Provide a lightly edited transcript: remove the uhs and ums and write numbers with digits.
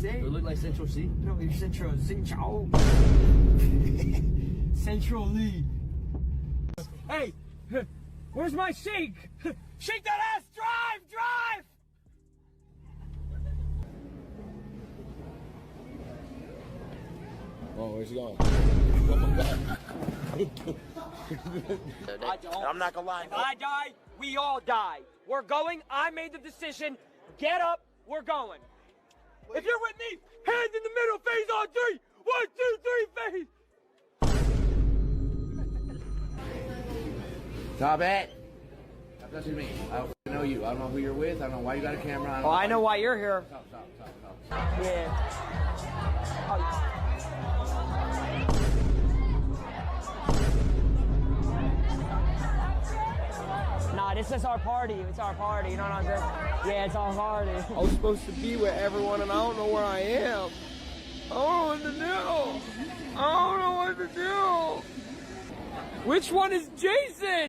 say? Do it look like Central C? No, you're Central Xingqiao. Central Lee. Hey, where's my shake? Shake that ass! Drive! Drive! Oh, where's he going? I don't. I'm not gonna lie. If I die, we all die. We're going. I made the decision. Get up. We're going. If you're with me, hands in the middle, phase on three. 1, 2, 3, phase. Stop it! Stop touching me. I don't know you. I don't know who you're with. I don't know why you got a camera on. Oh, I know why you're here. Stop. Yeah. Oh. Nah, this is our party. It's our party. You know what I'm saying? Yeah, it's our party. I was supposed to be with everyone and I don't know where I am. I don't know what to do. Which one is Jason?